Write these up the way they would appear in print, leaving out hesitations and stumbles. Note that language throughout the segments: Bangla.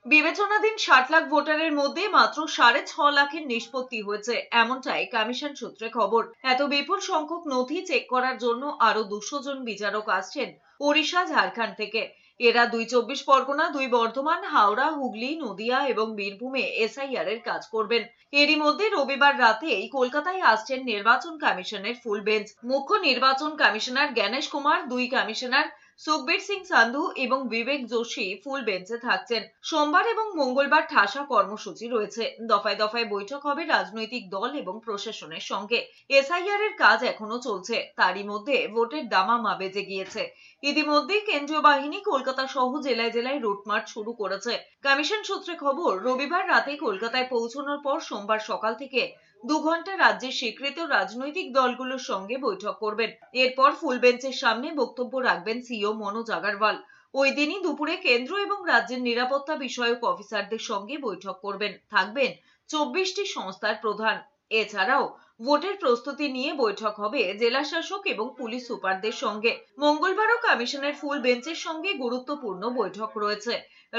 বিবেচনাধীন 60 লাখ ভোটারের মধ্যে মাত্র 6.5 লাখের নিষ্পত্তি হয়েছে, এমনটাই কমিশন সূত্রে খবর। এত বিপুল সংখ্যক নথি চেক করার জন্য আরো 200 জন বিচারক আসছেন ওড়িশা, ঝাড়খণ্ড থেকে। এরা 2 চব্বিশ পরগনা, 2 বর্ধমান, হাওড়া, হুগলি, নদিয়া এবং বীরভূমে এসআইআর এর কাজ করবেন। এরই মধ্যে রবিবার রাতেই কলকাতায় আসছেন নির্বাচন কমিশনের ফুল বেঞ্চ। মুখ্য নির্বাচন কমিশনার জ্ঞানেশ কুমার, 2 কমিশনার সুখবীর সিং সান্ধু এবং বিবেক যোশী ফুল বেঞ্চে থাকছেন। সোমবার এবং মঙ্গলবার ঠাসা কর্মসূচি রয়েছে। দফায় দফায় বৈঠক হবে রাজনৈতিক দল এবং প্রশাসনের সঙ্গে। এসআইআর এর কাজ এখনো চলছে, তারই মধ্যে ভোটের দামামা বেজে গিয়েছে। ইতিমধ্যেই কেন্দ্রীয় বাহিনী কলকাতা সহ জেলায় জেলায় রুটমার্চ শুরু করেছে। কমিশন সূত্রে খবর, রবিবার রাতে কলকাতায় পৌঁছানোর পর সোমবার সকাল থেকে 2 ঘন্টা রাজ্যের স্বীকৃত রাজনৈতিক দলগুলোর সঙ্গে বৈঠক করবেন। এরপর ফুল বেঞ্চের সামনে বক্তব্য রাখবেন সিইও মনোজ আগরওয়াল। ওই দিনই দুপুরে কেন্দ্র এবং রাজ্যের নিরাপত্তা বিষয়ক অফিসারদের সঙ্গে বৈঠক করবেন। থাকবেন 24টি সংস্থার প্রধান। এছাড়াও ভোটের প্রস্তুতি নিয়ে বৈঠক হবে জেলা শাসক এবং পুলিশ সুপারদের সঙ্গে। মঙ্গলবারও কমিশনের ফুল বেঞ্চের সঙ্গে গুরুত্বপূর্ণ বৈঠক রয়েছে।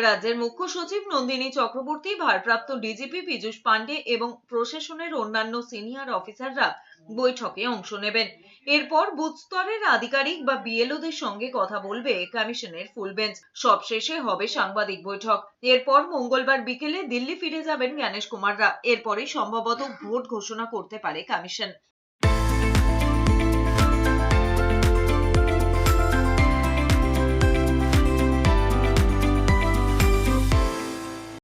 রাজ্যের মুখ্য সচিব নন্দিনী চক্রবর্তী, ভারপ্রাপ্ত ডিজিপি পীযূষ পান্ডে এবং প্রশাসনের অন্যান্য সিনিয়র অফিসাররা বৈঠকে অংশ নেবেন। এরপর বুথ স্তরের আধিকারিক বা বিএলওদের সঙ্গে কথা বলবে কমিশনের ফুল বেঞ্চ। সবশেষে হবে সাংবাদিক বৈঠক। এরপর মঙ্গলবার বিকেলে দিল্লি ফিরে যাবেন জ্ঞানেশ কুমাররা। এরপরে সম্ভবত ভোট ঘোষণা করতে পারে কমিশন।